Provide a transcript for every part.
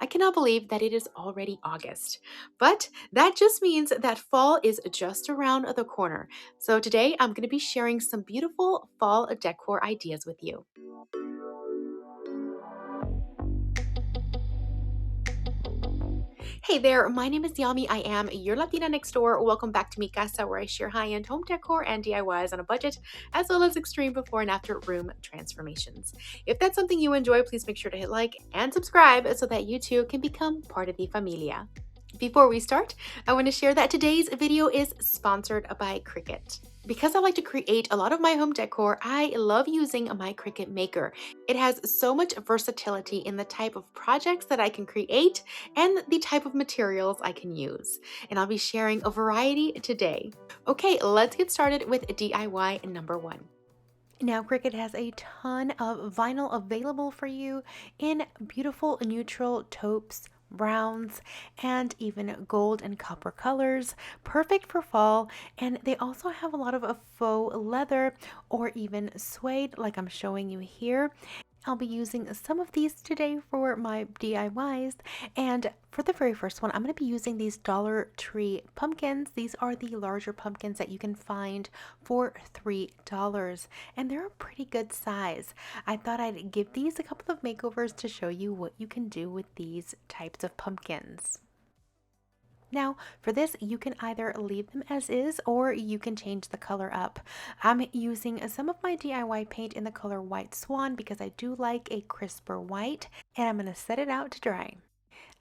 I cannot believe that it is already August, but that just means that fall is just around the corner. So today I'm going to be sharing some beautiful fall decor ideas with you. Hey there, my name is Yami. I am your Latina next door. Welcome back to Mi Casa, where I share high-end home decor and DIYs on a budget, as well as extreme before and after room transformations. If that's something you enjoy, please make sure to hit like and subscribe so that you too can become part of the familia. Before we start, I want to share that today's video is sponsored by Cricut. Because I like to create a lot of my home decor, I love using my Cricut Maker. It has so much versatility in the type of projects that I can create and the type of materials I can use. And I'll be sharing a variety today. Okay, let's get started with DIY number one. Now, Cricut has a ton of vinyl available for you in beautiful neutral taupes, browns, and even gold and copper colors, perfect for fall. And they also have a lot of faux leather or even suede, like I'm showing you here. I'll be using some of these today for my DIYs. And for the very first one, I'm going to be using these Dollar Tree pumpkins. These are the larger pumpkins that you can find for $3. And they're a pretty good size. I thought I'd give these a couple of makeovers to show you what you can do with these types of pumpkins. Now, for this, you can either leave them as is or you can change the color up. I'm using some of my DIY paint in the color White Swan because I do like a crisper white, and I'm going to set it out to dry.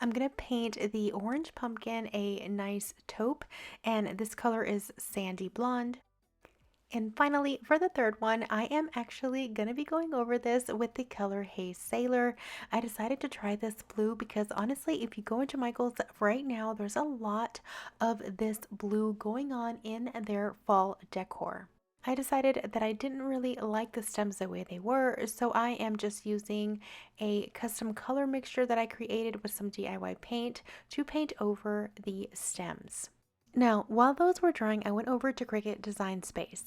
I'm going to paint the orange pumpkin a nice taupe, and this color is sandy blonde. And finally, for the third one, I am actually going to be going over this with the color Hey Sailor. I decided to try this blue because honestly, if you go into Michael's right now, there's a lot of this blue going on in their fall decor. I decided that I didn't really like the stems the way they were, so I am just using a custom color mixture that I created with some DIY paint to paint over the stems. Now, while those were drying, I went over to Cricut Design Space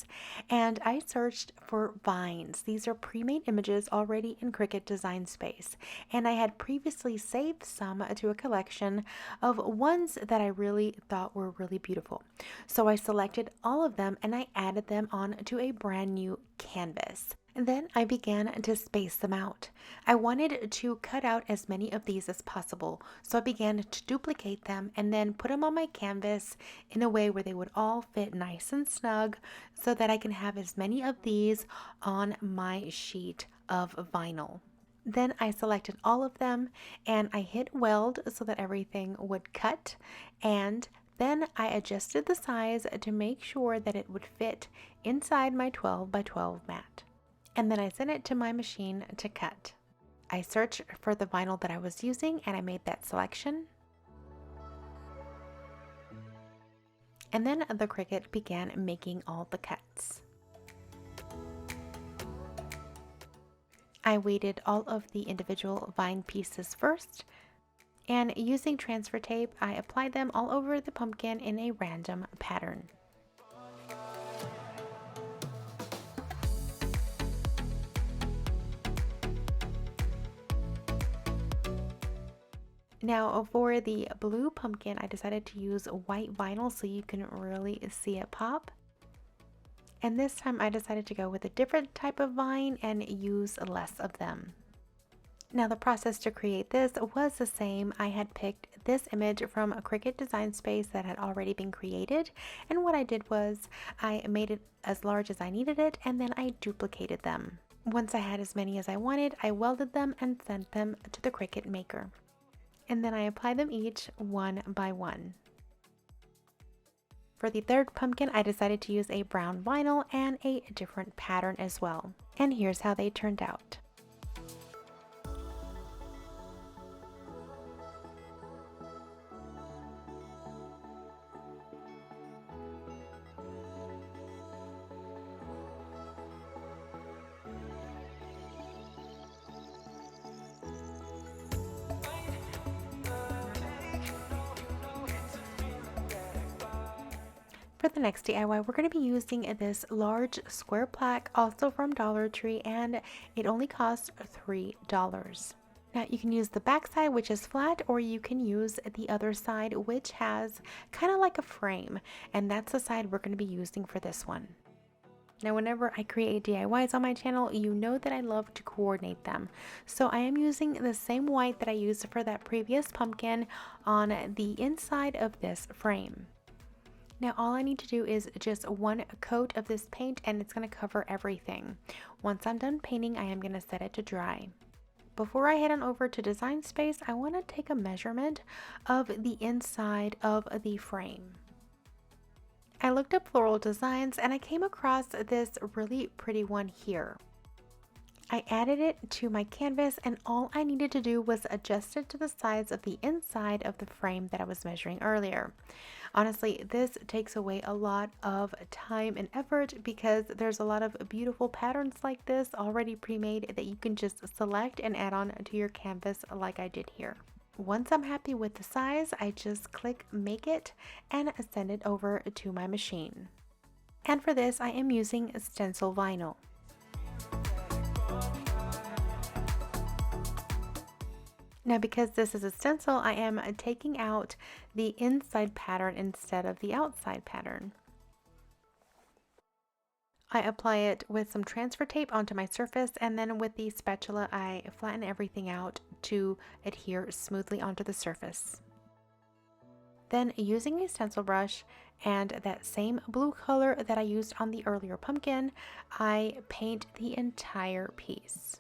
and I searched for vines. These are pre-made images already in Cricut Design Space, and I had previously saved some to a collection of ones that I really thought were really beautiful. So I selected all of them and I added them onto a brand new canvas. And then I began to space them out. I wanted to cut out as many of these as possible, so I began to duplicate them and then put them on my canvas in a way where they would all fit nice and snug so that I can have as many of these on my sheet of vinyl. Then I selected all of them and I hit weld so that everything would cut, and then I adjusted the size to make sure that it would fit inside my 12 by 12 mat. And then I sent it to my machine to cut. I searched for the vinyl that I was using and I made that selection. And then the Cricut began making all the cuts. I weighted all of the individual vine pieces first, and using transfer tape, I applied them all over the pumpkin in a random pattern. Now for the blue pumpkin, I decided to use white vinyl so you can really see it pop. And this time I decided to go with a different type of vine and use less of them. Now the process to create this was the same. I had picked this image from a Cricut Design Space that had already been created, and what I did was I made it as large as I needed it and then I duplicated them. Once I had as many as I wanted, I welded them and sent them to the Cricut Maker. And then I apply them each one by one. For the third pumpkin, I decided to use a brown vinyl and a different pattern as well. And here's how they turned out. For the next DIY, we're going to be using this large square plaque, also from Dollar Tree, and it only costs $3. Now you can use the back side, which is flat, or you can use the other side, which has kind of like a frame, and that's the side we're going to be using for this one. Now, whenever I create DIYs on my channel, you know that I love to coordinate them. So I am using the same white that I used for that previous pumpkin on the inside of this frame. Now all I need to do is just one coat of this paint and it's going to cover everything. Once I'm done painting, I am going to set it to dry. Before I head on over to Design Space, I want to take a measurement of the inside of the frame. I looked up floral designs and I came across this really pretty one here. I added it to my canvas and all I needed to do was adjust it to the size of the inside of the frame that I was measuring earlier. Honestly, this takes away a lot of time and effort because there's a lot of beautiful patterns like this already pre-made that you can just select and add on to your canvas like I did here. Once I'm happy with the size, I just click Make It and send it over to my machine. And for this, I am using stencil vinyl. Now, because this is a stencil, I am taking out the inside pattern instead of the outside pattern. I apply it with some transfer tape onto my surface, and then with the spatula I flatten everything out to adhere smoothly onto the surface. Then using a stencil brush and that same blue color that I used on the earlier pumpkin, I paint the entire piece.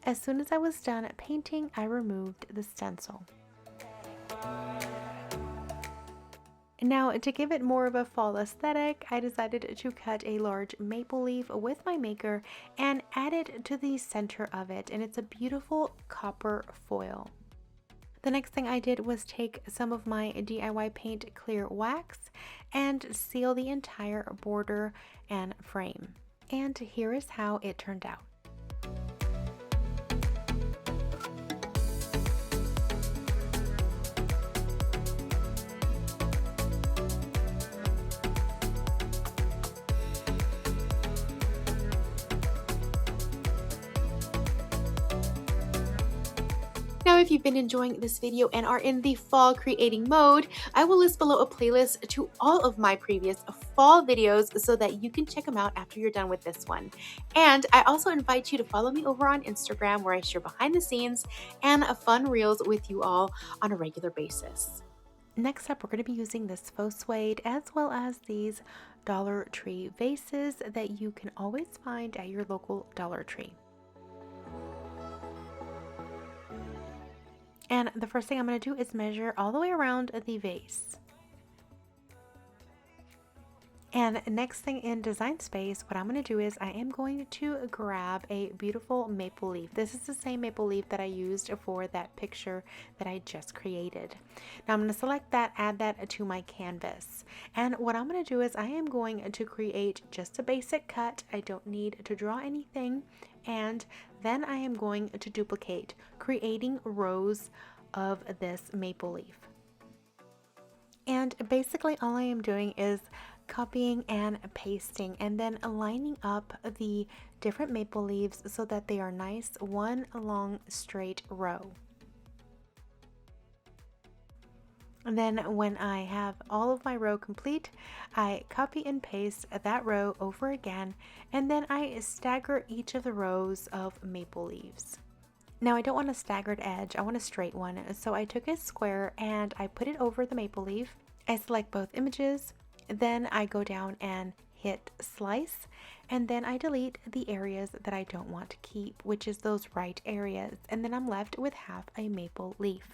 As soon as I was done painting, I removed the stencil. Now, to give it more of a fall aesthetic, I decided to cut a large maple leaf with my maker and add it to the center of it, and it's a beautiful copper foil. The next thing I did was take some of my DIY paint clear wax and seal the entire border and frame. And here is how it turned out. Now, if you've been enjoying this video and are in the fall creating mode, I will list below a playlist to all of my previous fall videos so that you can check them out after you're done with this one. And I also invite you to follow me over on Instagram, where I share behind the scenes and fun reels with you all on a regular basis. Next up, we're going to be using this faux suede as well as these Dollar Tree vases that you can always find at your local Dollar Tree. And the first thing I'm going to do is measure all the way around the vase. And next thing in Design Space, what I'm going to do is I am going to grab a beautiful maple leaf. This is the same maple leaf that I used for that picture that I just created. Now I'm going to select that, add that to my canvas. And what I'm going to do is I am going to create just a basic cut. I don't need to draw anything. And then I am going to duplicate, creating rows of this maple leaf. And basically all I am doing is copying and pasting and then lining up the different maple leaves so that they are nice, one long straight row. And then when I have all of my row complete, I copy and paste that row over again, and then I stagger each of the rows of maple leaves. Now I don't want a staggered edge, I want a straight one. So I took a square and I put it over the maple leaf. I select both images, then I go down and hit slice, and then I delete the areas that I don't want to keep, which is those right areas, and then I'm left with half a maple leaf.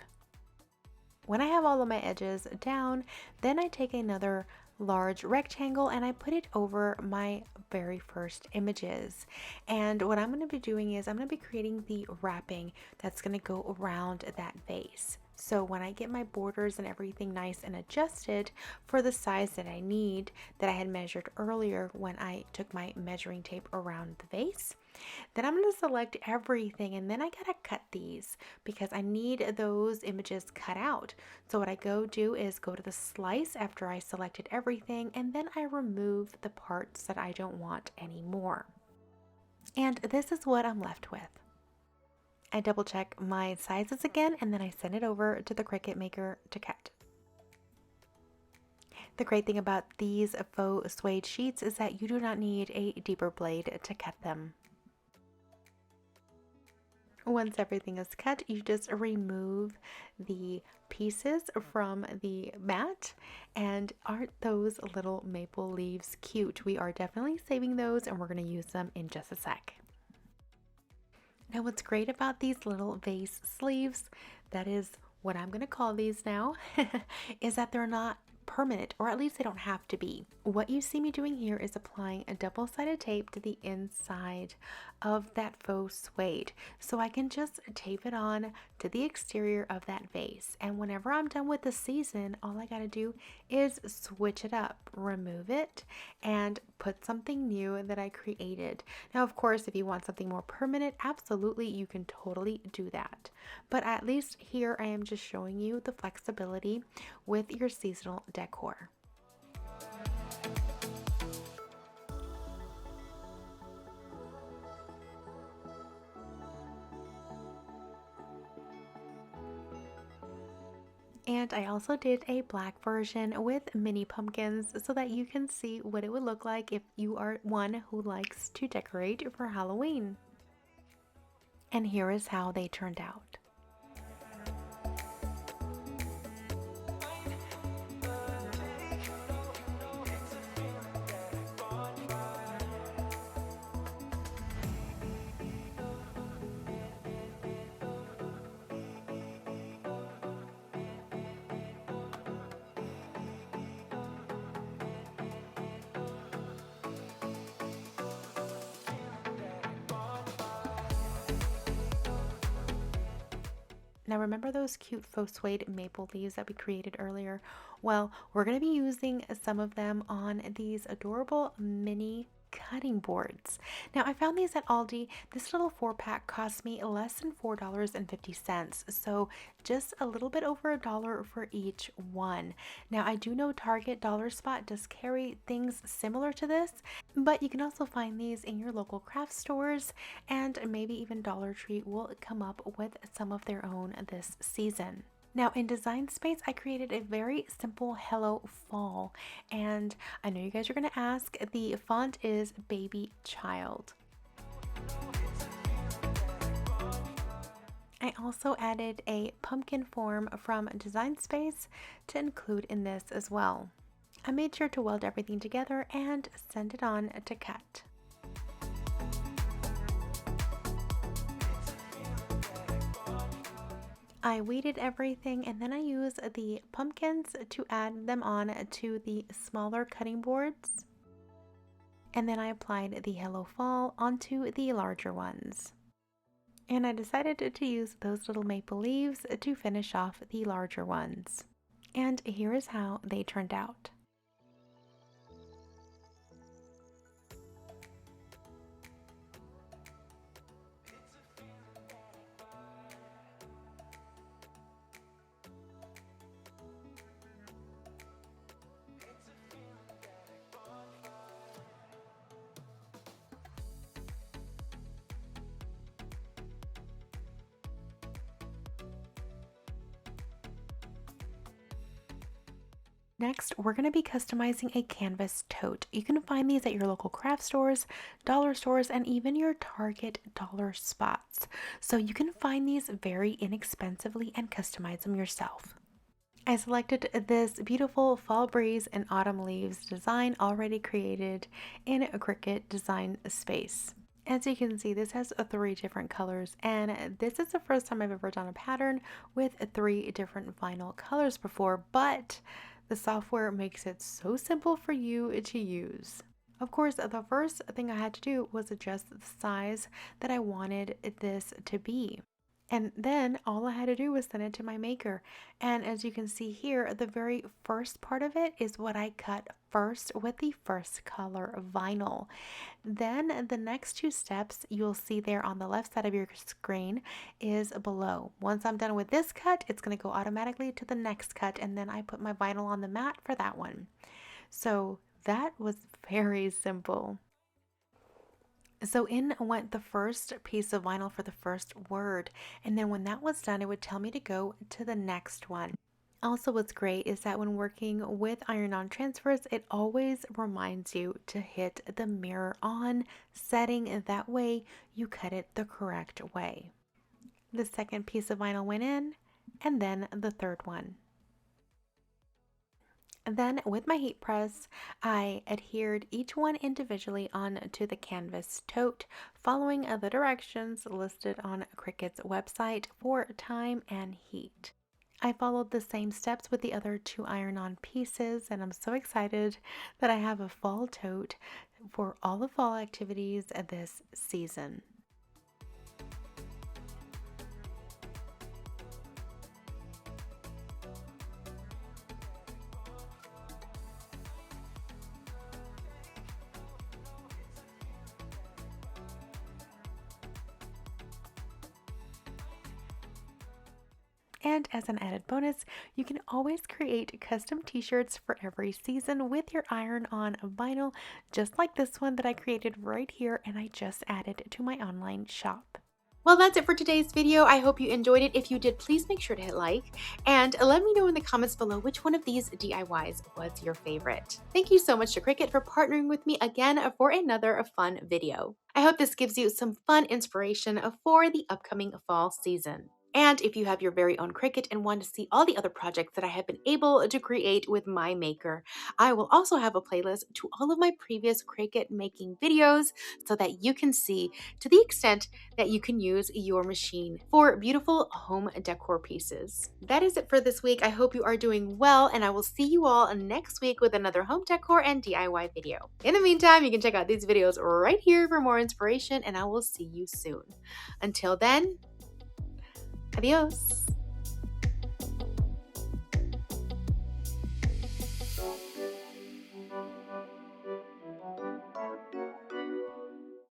When I have all of my edges down, then I take another large rectangle and I put it over my very first images. And what I'm going to be doing is I'm going to be creating the wrapping that's going to go around that vase. So when I get my borders and everything nice and adjusted for the size that I need, that I had measured earlier when I took my measuring tape around the vase, then I'm going to select everything, and then I gotta cut these because I need those images cut out. So what I do is go to the slice after I selected everything, and then I remove the parts that I don't want anymore. And this is what I'm left with. I double check my sizes again, and then I send it over to the Cricut maker to cut. The great thing about these faux suede sheets is that you do not need a deeper blade to cut them. Once everything is cut, you just remove the pieces from the mat, and aren't those little maple leaves cute? We are definitely saving those, and we're going to use them in just a sec. Now, what's great about these little vase sleeves, that is what I'm going to call these now, is that they're not permanent, or at least they don't have to be. What you see me doing here is applying a double-sided tape to the inside of that faux suede, so I can just tape it on to the exterior of that vase, and whenever I'm done with the season, all I gotta do is switch it up, remove it, and put something new that I created. Now, of course, if you want something more permanent, absolutely, you can totally do that, but at least here I am just showing you the flexibility with your seasonal decor. And I also did a black version with mini pumpkins so that you can see what it would look like if you are one who likes to decorate for Halloween. And here is how they turned out. Now remember those cute faux suede maple leaves that we created earlier? Well, we're going to be using some of them on these adorable mini cutting boards. Now I found these at Aldi. This little 4-pack cost me less than $4.50, so just a little bit over $1 for each one. Now I do know Target Dollar Spot does carry things similar to this, but you can also find these in your local craft stores, and maybe even Dollar Tree will come up with some of their own this season. Now in Design Space, I created a very simple Hello Fall, and I know you guys are going to ask, the font is Baby Child. I also added a pumpkin form from Design Space to include in this as well. I made sure to weld everything together and send it on to cut. I weeded everything, and then I used the pumpkins to add them on to the smaller cutting boards. And then I applied the Hello Fall onto the larger ones. And I decided to use those little maple leaves to finish off the larger ones. And here is how they turned out. Next, we're going to be customizing a canvas tote. You can find these at your local craft stores, dollar stores, and even your Target dollar spots. So you can find these very inexpensively and customize them yourself. I selected this beautiful fall breeze and autumn leaves design already created in a Cricut Design Space. As you can see, this has 3 different colors, and this is the first time I've ever done a pattern with 3 different vinyl colors before, but the software makes it so simple for you to use. Of course, the first thing I had to do was adjust the size that I wanted this to be. And then all I had to do was send it to my maker. And as you can see here, the very first part of it is what I cut first with the first color vinyl. Then the next 2 steps you'll see there on the left side of your screen is below. Once I'm done with this cut, it's going to go automatically to the next cut, and then I put my vinyl on the mat for that one. So that was very simple. So in went the first piece of vinyl for the first word, and then when that was done, it would tell me to go to the next one. Also, what's great is that when working with iron-on transfers, it always reminds you to hit the mirror on setting. That way you cut it the correct way. The second piece of vinyl went in, and then the third one. Then with my heat press, I adhered each one individually onto the canvas tote, following the directions listed on Cricut's website for time and heat. I followed the same steps with the other two iron-on pieces, and I'm so excited that I have a fall tote for all the fall activities this season. And as an added bonus, you can always create custom t-shirts for every season with your iron-on vinyl, just like this one that I created right here and I just added to my online shop. Well, that's it for today's video. I hope you enjoyed it. If you did, please make sure to hit like and let me know in the comments below which one of these DIYs was your favorite. Thank you so much to Cricut for partnering with me again for another fun video. I hope this gives you some fun inspiration for the upcoming fall season. And if you have your very own Cricut and want to see all the other projects that I have been able to create with my maker, I will also have a playlist to all of my previous Cricut making videos so that you can see to the extent that you can use your machine for beautiful home decor pieces. That is it for this week. I hope you are doing well, and I will see you all next week with another home decor and DIY video. In the meantime, you can check out these videos right here for more inspiration, and I will see you soon. Until then, adios.